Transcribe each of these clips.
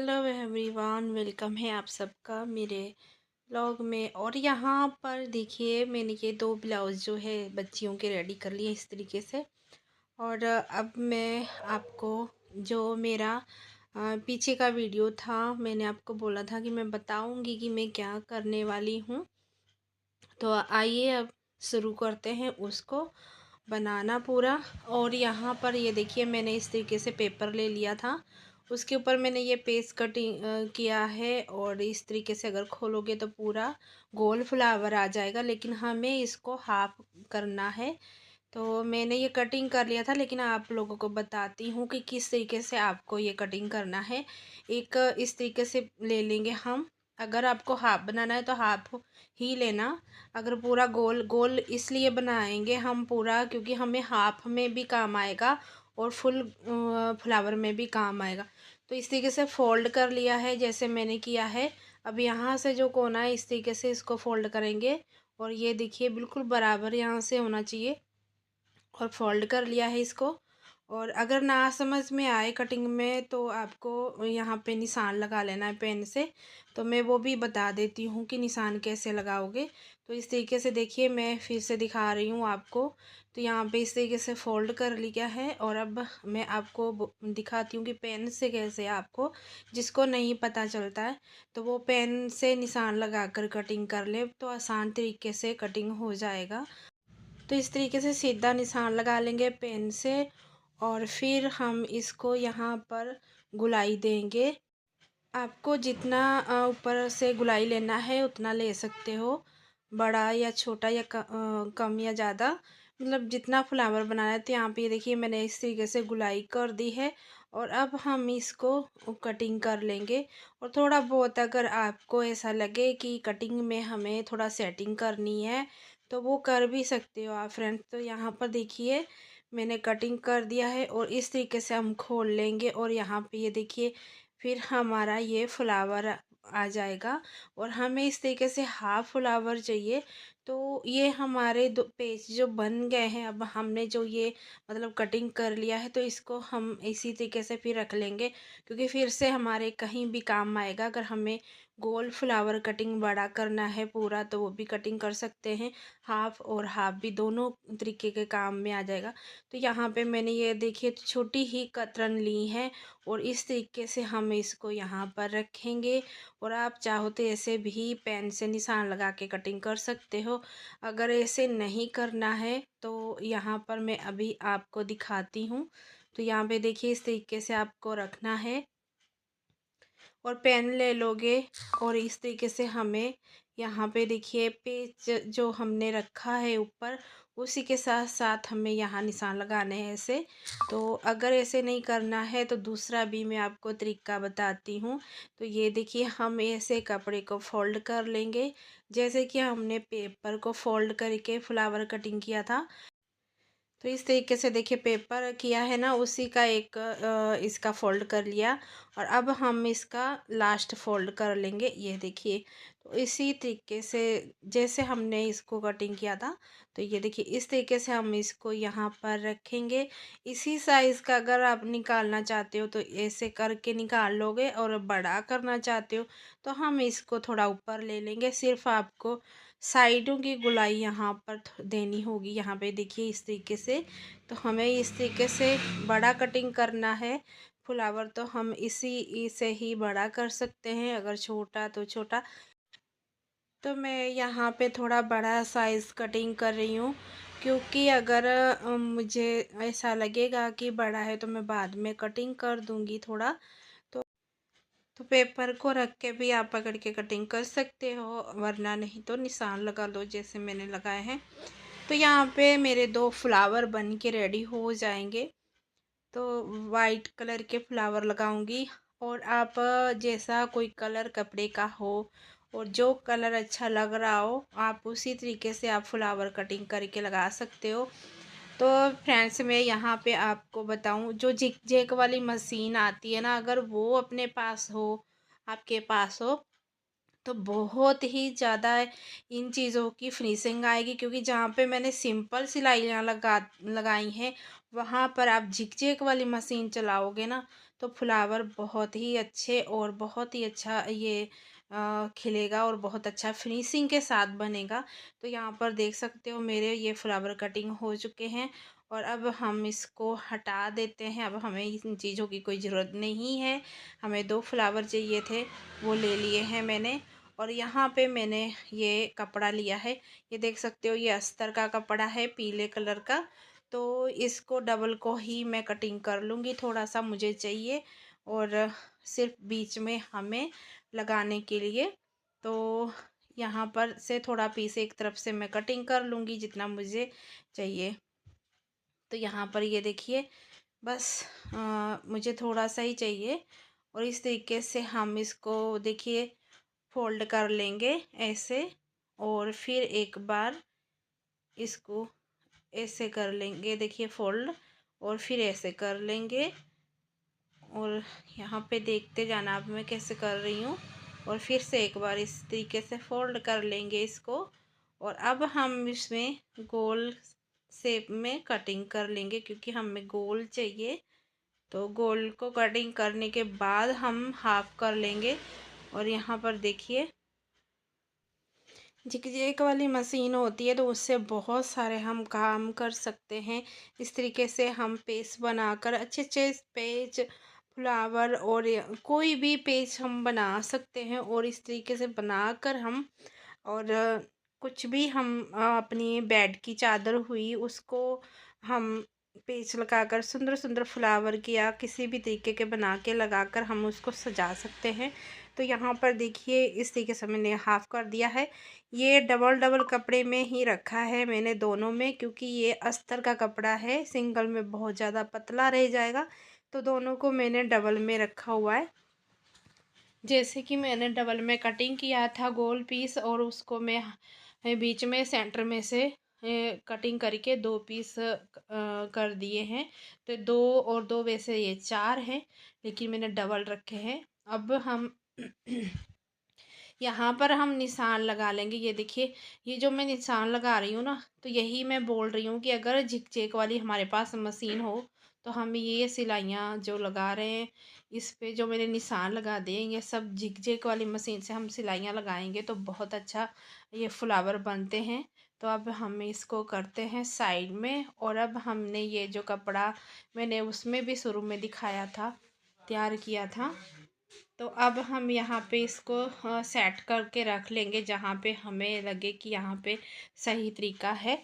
Hello everyone, welcome है आप सबका मेरे ब्लॉग में। और यहाँ पर देखिए, मैंने ये दो ब्लाउज़ जो है बच्चियों के रेडी कर लिए इस तरीके से। और अब मैं आपको जो मेरा पीछे का वीडियो था, मैंने आपको बोला था कि मैं बताऊंगी कि मैं क्या करने वाली हूँ। तो आइए अब शुरू करते हैं उसको बनाना पूरा। और यहाँ पर ये देखिए, मैंने इस तरीके से पेपर ले लिया था, उसके ऊपर मैंने ये पेस्ट कटिंग किया है। और इस तरीके से अगर खोलोगे तो पूरा गोल फ्लावर आ जाएगा, लेकिन हमें इसको हाफ करना है। तो मैंने ये कटिंग कर लिया था, लेकिन आप लोगों को बताती हूँ कि किस तरीके से आपको ये कटिंग करना है। एक इस तरीके से ले लेंगे हम। अगर आपको हाफ बनाना है तो हाफ ही लेना। अगर पूरा गोल गोल इसलिए बनाएंगे हम पूरा, क्योंकि हमें हाफ में भी काम आएगा और फुल फ्लावर में भी काम आएगा। तो इस तरीके से फोल्ड कर लिया है जैसे मैंने किया है। अब यहाँ से जो कोना है इस तरीके से इसको फोल्ड करेंगे। और ये देखिए, बिल्कुल बराबर यहाँ से होना चाहिए। और फोल्ड कर लिया है इसको। और अगर ना समझ में आए कटिंग में तो आपको यहाँ पे निशान लगा लेना है पेन से। तो मैं वो भी बता देती हूँ कि निशान कैसे लगाओगे। तो इस तरीके से देखिए, मैं फिर से दिखा रही हूँ आपको। तो यहाँ पे इस तरीके से फोल्ड कर लिया है। और अब मैं आपको दिखाती हूँ कि पेन से कैसे आपको, जिसको नहीं पता चलता है, तो वो पेन से निशान लगा कर कटिंग कर ले तो आसान तरीके से कटिंग हो जाएगा। तो इस तरीके से सीधा निशान लगा लेंगे पेन से। और फिर हम इसको यहाँ पर गुलाई देंगे। आपको जितना ऊपर से गुलाई लेना है उतना ले सकते हो, बड़ा या छोटा या कम या ज़्यादा, मतलब जितना फ्लावर बनाना है। तो यहाँ पे देखिए, मैंने इस तरीके से गुलाई कर दी है। और अब हम इसको कटिंग कर लेंगे। और थोड़ा बहुत अगर आपको ऐसा लगे कि कटिंग में हमें थोड़ा सेटिंग करनी है तो वो कर भी सकते हो आप फ्रेंड्स। तो यहाँ पर देखिए, मैंने कटिंग कर दिया है। और इस तरीके से हम खोल लेंगे। और यहाँ पे ये देखिए, फिर हमारा ये फ्लावर आ जाएगा। और हमें इस तरीके से हाफ फ्लावर चाहिए। तो ये हमारे दो पेज जो बन गए हैं, अब हमने जो ये मतलब कटिंग कर लिया है, तो इसको हम इसी तरीके से फिर रख लेंगे, क्योंकि फिर से हमारे कहीं भी काम आएगा। अगर हमें गोल फ्लावर कटिंग बड़ा करना है पूरा, तो वो भी कटिंग कर सकते हैं। हाफ और हाफ भी दोनों तरीके के काम में आ जाएगा। तो यहाँ पे मैंने ये देखिए छोटी ही कतरन ली है। और इस तरीके से हम इसको यहाँ पर रखेंगे। और आप चाहो तो ऐसे भी पेन से निशान लगा के कटिंग कर सकते हो। अगर ऐसे नहीं करना है तो यहाँ पर मैं अभी आपको दिखाती हूँ। तो यहाँ पे देखिए, इस तरीके से आपको रखना है। और पेन ले लोगे। और इस तरीके से हमें यहाँ पे देखिए, पेज जो हमने रखा है ऊपर, उसी के साथ साथ हमें यहाँ निशान लगाने हैं ऐसे। तो अगर ऐसे नहीं करना है तो दूसरा भी मैं आपको तरीका बताती हूँ। तो ये देखिए, हम ऐसे कपड़े को फोल्ड कर लेंगे, जैसे कि हमने पेपर को फोल्ड करके फ्लावर कटिंग किया था। तो इस तरीके से देखिए, पेपर किया है ना, उसी का एक इसका फोल्ड कर लिया। और अब हम इसका लास्ट फोल्ड कर लेंगे, ये देखिए। तो इसी तरीके से जैसे हमने इसको कटिंग किया था, तो ये देखिए इस तरीके से हम इसको यहाँ पर रखेंगे। इसी साइज़ का अगर आप निकालना चाहते हो तो ऐसे करके निकाल लोगे, और बड़ा करना चाहते हो तो हम इसको थोड़ा ऊपर ले लेंगे। सिर्फ आपको साइडों की गुलाई यहाँ पर देनी होगी। यहाँ पे देखिए इस तरीके से। तो हमें इस तरीके से बड़ा कटिंग करना है फ्लावर, तो हम इसी से ही बड़ा कर सकते हैं, अगर छोटा तो छोटा। तो मैं यहाँ पे थोड़ा बड़ा साइज़ कटिंग कर रही हूँ, क्योंकि अगर मुझे ऐसा लगेगा कि बड़ा है तो मैं बाद में कटिंग कर दूँगी थोड़ा। तो पेपर को रख के भी आप पकड़ के कटिंग कर सकते हो, वरना नहीं तो निशान लगा लो जैसे मैंने लगाए हैं। तो यहाँ पे मेरे दो फ्लावर बन के रेडी हो जाएंगे। तो वाइट कलर के फ्लावर लगाऊंगी। और आप जैसा कोई कलर कपड़े का हो और जो कलर अच्छा लग रहा हो, आप उसी तरीके से आप फ्लावर कटिंग करके लगा सकते हो। तो फ्रेंड्स, मैं यहाँ पे आपको बताऊँ, जो जिग जैग वाली मशीन आती है ना, अगर वो अपने पास हो, आपके पास हो, तो बहुत ही ज़्यादा इन चीज़ों की फिनिशिंग आएगी। क्योंकि जहाँ पे मैंने सिंपल सिलाइयाँ लगाई हैं, वहाँ पर आप झिकझैक वाली मशीन चलाओगे ना, तो फ्लावर बहुत ही अच्छे और बहुत ही अच्छा ये खिलेगा और बहुत अच्छा फिनिशिंग के साथ बनेगा। तो यहाँ पर देख सकते हो मेरे ये फ्लावर कटिंग हो चुके हैं और अब हम इसको हटा देते हैं। अब हमें इन चीज़ों की कोई ज़रूरत नहीं है। हमें 2 फ्लावर चाहिए थे, वो ले लिए हैं मैंने। और यहाँ पे मैंने ये कपड़ा लिया है, ये देख सकते हो ये अस्तर का कपड़ा है पीले कलर का। तो इसको डबल को ही मैं कटिंग कर लूँगी, थोड़ा सा मुझे चाहिए और सिर्फ बीच में हमें लगाने के लिए। तो यहाँ पर से थोड़ा पीस एक तरफ से मैं कटिंग कर लूँगी जितना मुझे चाहिए। तो यहाँ पर ये देखिए बस मुझे थोड़ा सा ही चाहिए और इस तरीके से हम इसको देखिए फोल्ड कर लेंगे ऐसे और फिर एक बार इसको ऐसे कर लेंगे, देखिए फोल्ड, और फिर ऐसे कर लेंगे और यहाँ पे देखते जाना अब मैं कैसे कर रही हूँ। और फिर से एक बार इस तरीके से फोल्ड कर लेंगे इसको और अब हम इसमें गोल शेप में कटिंग कर लेंगे क्योंकि हमें गोल चाहिए। तो गोल को कटिंग करने के बाद हम हाफ कर लेंगे और यहाँ पर देखिए जिग वाली मशीन होती है तो उससे बहुत सारे हम काम कर सकते हैं। इस तरीके से हम पेज बनाकर अच्छे अच्छे पेज फ्लावर और कोई भी पेज हम बना सकते हैं और इस तरीके से बनाकर हम और कुछ भी हम अपनी बेड की चादर हुई उसको हम पेच लगाकर सुंदर सुंदर फ्लावर की या किसी भी तरीके के बना के लगाकर हम उसको सजा सकते हैं। तो यहाँ पर देखिए इस तरीके से मैंने हाफ कर दिया है। ये डबल डबल कपड़े में ही रखा है मैंने दोनों में, क्योंकि ये अस्तर का कपड़ा है, सिंगल में बहुत ज़्यादा पतला रह जाएगा। तो दोनों को मैंने डबल में रखा हुआ है। जैसे कि मैंने डबल में कटिंग किया था गोल पीस और उसको मैं बीच में सेंटर में से कटिंग करके 2 पीस कर दिए हैं। तो 2 और 2 वैसे ये 4 हैं, लेकिन मैंने डबल रखे हैं। अब हम यहाँ पर हम निशान लगा लेंगे। ये देखिए ये जो मैं निशान लगा रही हूँ ना, तो यही मैं बोल रही हूँ कि अगर झिक झेक वाली हमारे पास मशीन हो तो हम ये सिलाइयाँ जो लगा रहे हैं इस पे जो मैंने निशान लगा दिए ये सब झिक झेक वाली मशीन से हम सिलाइयाँ लगाएंगे तो बहुत अच्छा ये फ्लावर बनते हैं। तो अब हम इसको करते हैं साइड में। और अब हमने ये जो कपड़ा मैंने उसमें भी शुरू में दिखाया था, तैयार किया था, तो अब हम यहाँ पे इसको सेट करके रख लेंगे जहाँ पे हमें लगे कि यहाँ पे सही तरीका है।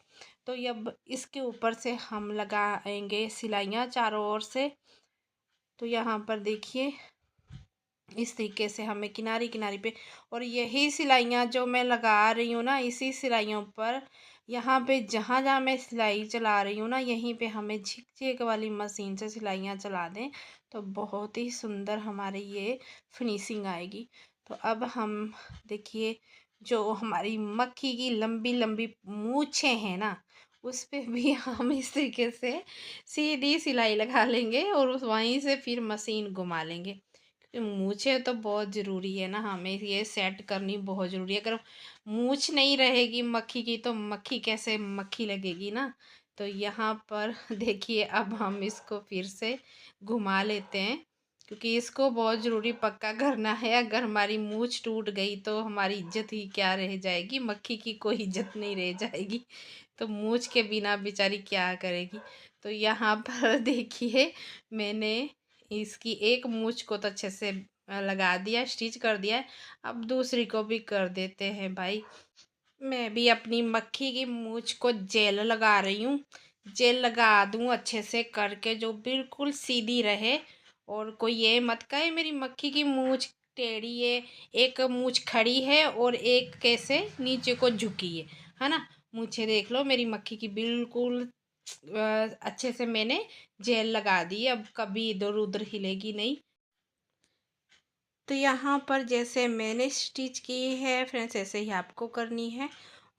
तो अब इसके ऊपर से हम लगाएंगे सिलाइयाँ चारों ओर से। तो यहाँ पर देखिए इस तरीके से हमें किनारी किनारी पे, और यही सिलाइयाँ जो मैं लगा रही हूँ ना इसी सिलाइयों पर यहाँ पे जहाँ जहाँ मैं सिलाई चला रही हूँ ना यहीं पे हमें झिक झिक वाली मशीन से सिलाइयाँ चला दें तो बहुत ही सुंदर हमारी ये फिनिशिंग आएगी। तो अब हम देखिए जो हमारी मक्खी की लंबी लंबी मूछें हैं ना उस पे भी हम इस तरीके से सीधी सिलाई लगा लेंगे और उस वहीं से फिर मशीन घुमा लेंगे। मूछें तो बहुत ज़रूरी है ना, हमें ये सेट करनी बहुत ज़रूरी है। अगर मूछ नहीं रहेगी मक्खी की तो मक्खी कैसे मक्खी लगेगी ना। तो यहाँ पर देखिए अब हम इसको फिर से घुमा लेते हैं क्योंकि इसको बहुत ज़रूरी पक्का करना है। अगर हमारी मूछ टूट गई तो हमारी इज्जत ही क्या रह जाएगी, मक्खी की कोई इज्जत नहीं रह जाएगी। तो मूछ के बिना बेचारी क्या करेगी। तो यहाँ पर देखिए मैंने इसकी एक मूछ को तो अच्छे से लगा दिया, स्टिच कर दिया है। अब दूसरी को भी कर देते हैं भाई। मैं भी अपनी मक्खी की मूछ को जेल लगा रही हूँ, जेल लगा दूँ अच्छे से करके जो बिल्कुल सीधी रहे और कोई ये मत कहे मेरी मक्खी की मूछ टेढ़ी है, एक मूछ खड़ी है और एक कैसे नीचे को झुकी है ना। मूछें देख लो मेरी मक्खी की बिल्कुल अच्छे से मैंने जेल लगा दी, अब कभी इधर उधर हिलेगी नहीं। तो यहाँ पर जैसे मैंने स्टिच की है फ्रेंड्स ऐसे ही आपको करनी है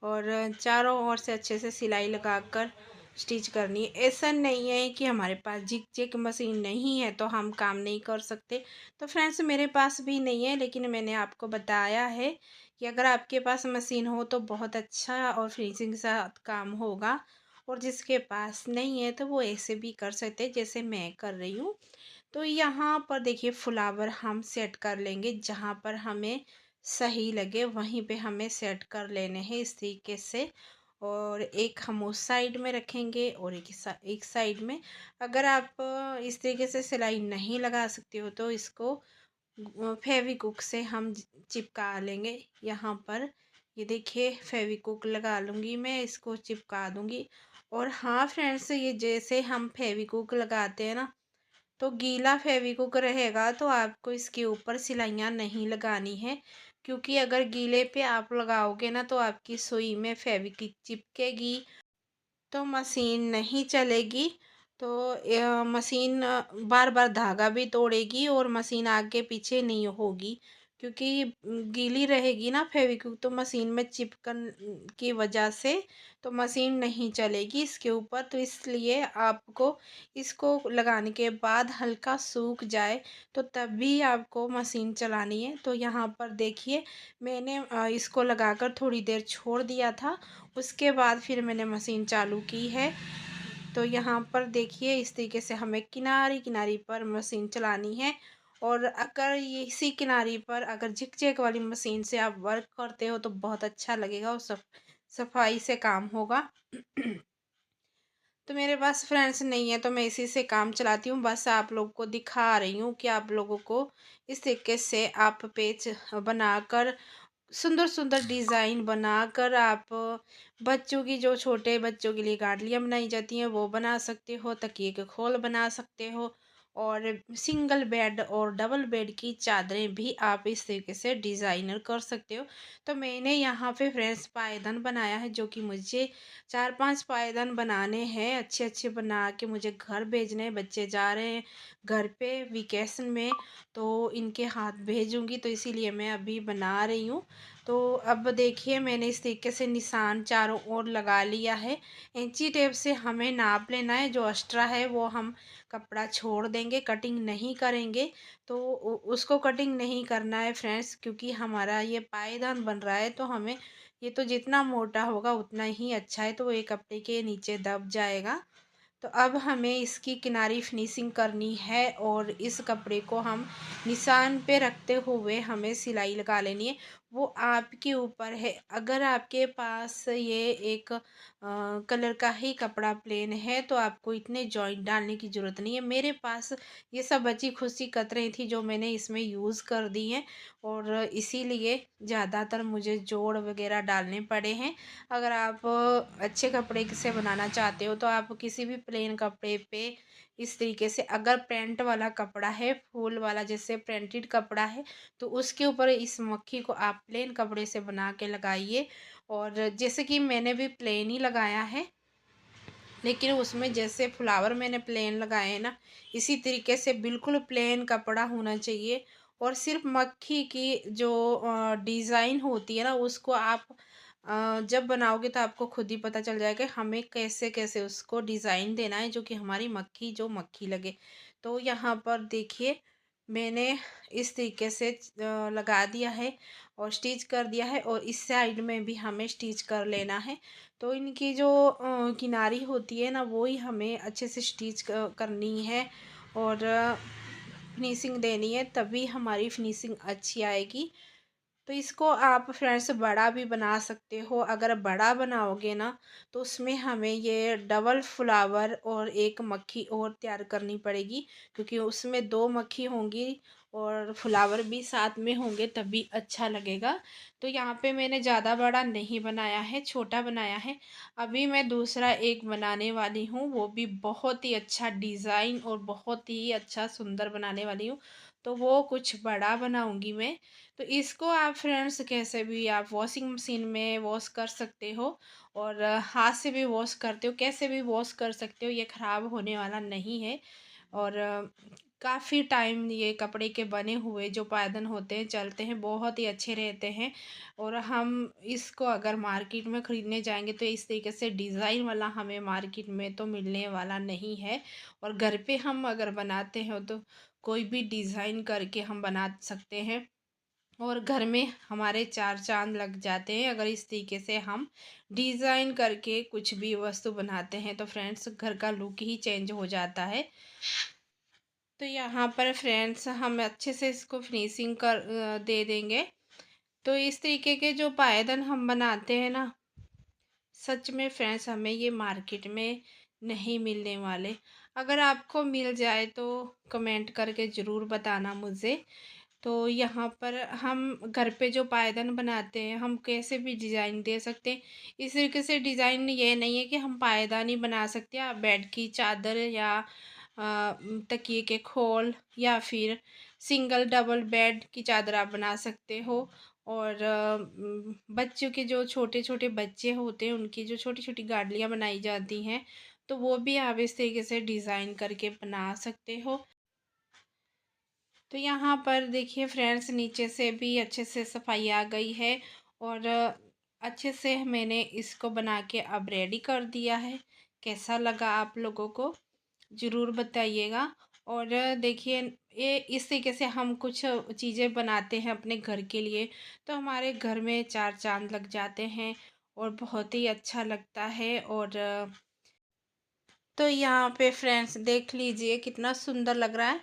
और चारों ओर से अच्छे से सिलाई लगाकर स्टिच करनी है। ऐसा नहीं है कि हमारे पास जिग जैग मशीन नहीं है तो हम काम नहीं कर सकते। तो फ्रेंड्स मेरे पास भी नहीं है, लेकिन मैंने आपको बताया है कि अगर आपके पास मशीन हो तो बहुत अच्छा और फिनिशिंग के साथ काम होगा, और जिसके पास नहीं है तो वो ऐसे भी कर सकते जैसे मैं कर रही हूँ। तो यहाँ पर देखिए फ्लावर हम सेट कर लेंगे, जहाँ पर हमें सही लगे वहीं पे हमें सेट कर लेने हैं इस तरीके से। और एक हम उस साइड में रखेंगे और एक साइड में। अगर आप इस तरीके से सिलाई नहीं लगा सकते हो तो इसको फेविक्विक से हम चिपका लेंगे यहाँ पर। ये देखिए फेविक्विक लगा लूँगी मैं, इसको चिपका दूँगी। और हाँ फ्रेंड्स, ये जैसे हम फेविक्विक लगाते हैं ना, तो गीला फेविक्विक रहेगा तो आपको इसके ऊपर सिलाइयाँ नहीं लगानी है, क्योंकि अगर गीले पे आप लगाओगे ना तो आपकी सुई में फेविक्विक चिपकेगी, तो मशीन नहीं चलेगी। तो मशीन बार बार धागा भी तोड़ेगी और मशीन आगे पीछे नहीं होगी, क्योंकि गीली रहेगी ना फेविक्विक तो मशीन में चिपकन की वजह से तो मशीन नहीं चलेगी इसके ऊपर। तो इसलिए आपको इसको लगाने के बाद हल्का सूख जाए तो तभी आपको मशीन चलानी है। तो यहाँ पर देखिए मैंने इसको लगाकर थोड़ी देर छोड़ दिया था, उसके बाद फिर मैंने मशीन चालू की है। तो यहाँ पर देखिए इस तरीके से हमें किनारी किनारी पर मशीन चलानी है। और अगर ये इसी किनारी पर अगर जिग जैग वाली मशीन से आप वर्क करते हो तो बहुत अच्छा लगेगा और सफाई से काम होगा। तो मेरे पास फ्रेंड्स नहीं है तो मैं इसी से काम चलाती हूँ, बस आप लोग को दिखा रही हूँ कि आप लोगों को इस तरीके से आप पेज बनाकर सुंदर सुंदर डिज़ाइन बनाकर आप बच्चों की, जो छोटे बच्चों के लिए गाड़ियाँ बनाई जाती हैं वो बना सकते हो, तकिए के खोल बना सकते हो। और सिंगल बेड और डबल बेड की चादरें भी आप इस तरीके से डिज़ाइनर कर सकते हो। तो मैंने यहाँ पे फ्रेंड्स पायदान बनाया है, जो कि मुझे 4-5 पायदान बनाने हैं, अच्छे अच्छे बना के मुझे घर भेजने हैं। बच्चे जा रहे हैं घर पे वेकेशन में, तो इनके हाथ भेजूंगी, तो इसीलिए मैं अभी बना रही हूँ। तो अब देखिए मैंने इस तरीके से निशान चारों ओर लगा लिया है। इंची टेप से हमें नाप लेना है, जो एक्स्ट्रा है वो हम कपड़ा छोड़ देंगे, कटिंग नहीं करेंगे। तो उसको कटिंग नहीं करना है फ्रेंड्स, क्योंकि हमारा ये पायदान बन रहा है तो हमें ये तो जितना मोटा होगा उतना ही अच्छा है, तो वो एक कपड़े के नीचे दब जाएगा। तो अब हमें इसकी किनारी फिनिशिंग करनी है और इस कपड़े को हम निशान पे रखते हुए हमें सिलाई लगा लेनी है। वो आपके ऊपर है, अगर आपके पास ये एक कलर का ही कपड़ा प्लेन है तो आपको इतने जॉइंट डालने की ज़रूरत नहीं है। मेरे पास ये सब बची खुची कतरें थी जो मैंने इसमें यूज़ कर दी हैं, और इसीलिए ज़्यादातर मुझे जोड़ वगैरह डालने पड़े हैं। अगर आप अच्छे कपड़े से बनाना चाहते हो तो आप किसी भी प्लेन कपड़े पे इस तरीके से, अगर प्रिंट वाला कपड़ा है, फूल वाला जैसे प्रिंटेड कपड़ा है, तो उसके ऊपर इस मक्खी को आप प्लेन कपड़े से बना के लगाइए। और जैसे कि मैंने भी प्लेन ही लगाया है, लेकिन उसमें जैसे फ्लावर मैंने प्लेन लगाए हैं ना, इसी तरीके से बिल्कुल प्लेन कपड़ा होना चाहिए। और सिर्फ मक्खी की जो डिज़ाइन होती है ना, उसको आप जब बनाओगे तो आपको खुद ही पता चल जाएगा हमें कैसे कैसे उसको डिज़ाइन देना है, जो कि हमारी मक्खी जो मक्खी लगे। तो यहाँ पर देखिए मैंने इस तरीके से लगा दिया है और स्टिच कर दिया है, और इस साइड में भी हमें स्टिच कर लेना है। तो इनकी जो किनारी होती है ना, वो ही हमें अच्छे से स्टिच करनी है और फिनिशिंग देनी है, तभी हमारी फिनिशिंग अच्छी आएगी। तो इसको आप फ्रेंड्स बड़ा भी बना सकते हो। अगर बड़ा बनाओगे ना तो उसमें हमें ये डबल फ्लावर और एक मक्खी और तैयार करनी पड़ेगी, क्योंकि उसमें दो मक्खी होंगी और फ्लावर भी साथ में होंगे, तभी अच्छा लगेगा। तो यहाँ पे मैंने ज़्यादा बड़ा नहीं बनाया है, छोटा बनाया है। अभी मैं दूसरा एक बनाने वाली हूँ, वो भी बहुत ही अच्छा डिज़ाइन और बहुत ही अच्छा सुंदर बनाने वाली हूँ। तो वो कुछ बड़ा बनाऊंगी मैं। तो इसको आप फ्रेंड्स कैसे भी आप वॉशिंग मशीन में वॉश कर सकते हो, और हाथ से भी वॉश करते हो, कैसे भी वॉश कर सकते हो, ये ख़राब होने वाला नहीं है। और काफ़ी टाइम ये कपड़े के बने हुए जो पायदान होते हैं चलते हैं, बहुत ही अच्छे रहते हैं। और हम इसको अगर मार्केट में ख़रीदने जाएंगे तो इस तरीके से डिज़ाइन वाला हमें मार्केट में तो मिलने वाला नहीं है। और घर पे हम अगर बनाते हैं तो कोई भी डिज़ाइन करके हम बना सकते हैं, और घर में हमारे चार चांद लग जाते हैं अगर इस तरीके से हम डिज़ाइन करके कुछ भी वस्तु बनाते हैं। तो फ्रेंड्स घर का लुक ही चेंज हो जाता है। तो यहाँ पर फ्रेंड्स हम अच्छे से इसको फिनिशिंग दे देंगे। तो इस तरीके के जो पायदान हम बनाते हैं ना, सच में फ्रेंड्स हमें ये मार्केट में नहीं मिलने वाले। अगर आपको मिल जाए तो कमेंट करके ज़रूर बताना मुझे। तो यहाँ पर हम घर पे जो पायदान बनाते हैं, हम कैसे भी डिज़ाइन दे सकते हैं। इस तरीके से डिज़ाइन ये नहीं है कि हम पायदान ही बना सकते हैं, आप बेड की चादर या तकिए के खोल या फिर सिंगल डबल बेड की चादर आप बना सकते हो। और बच्चों के जो छोटे छोटे बच्चे होते हैं, उनकी जो छोटी छोटी गाड़ियाँ बनाई जाती हैं, तो वो भी आप इस तरीके से डिज़ाइन करके बना सकते हो। तो यहाँ पर देखिए फ्रेंड्स, नीचे से भी अच्छे से सफाई आ गई है और अच्छे से मैंने इसको बना के अब रेडी कर दिया है। कैसा लगा आप लोगों को ज़रूर बताइएगा। और देखिए, ये इस तरीके से हम कुछ चीज़ें बनाते हैं अपने घर के लिए, तो हमारे घर में चार चांद लग जाते हैं और बहुत ही अच्छा लगता है। और तो यहाँ पे फ्रेंड्स देख लीजिए कितना सुंदर लग रहा है।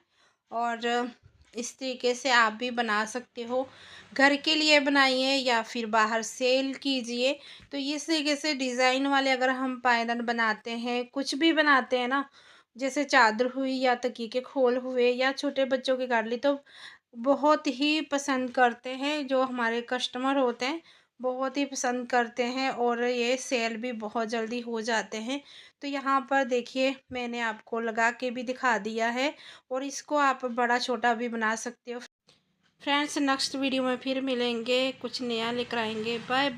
और इस तरीके से आप भी बना सकते हो, घर के लिए बनाइए या फिर बाहर सेल कीजिए। तो इस तरीके से डिज़ाइन वाले अगर हम पायदान बनाते हैं, कुछ भी बनाते हैं ना, जैसे चादर हुई या तकिए के खोल हुए या छोटे बच्चों की गाड़ी, तो बहुत ही पसंद करते हैं जो हमारे कस्टमर होते हैं, बहुत ही पसंद करते हैं और ये सेल भी बहुत जल्दी हो जाते हैं। तो यहाँ पर देखिए मैंने आपको लगा के भी दिखा दिया है और इसको आप बड़ा छोटा भी बना सकते हो। फ्रेंड्स नेक्स्ट वीडियो में फिर मिलेंगे, कुछ नया लेकर आएंगे। Bye bye.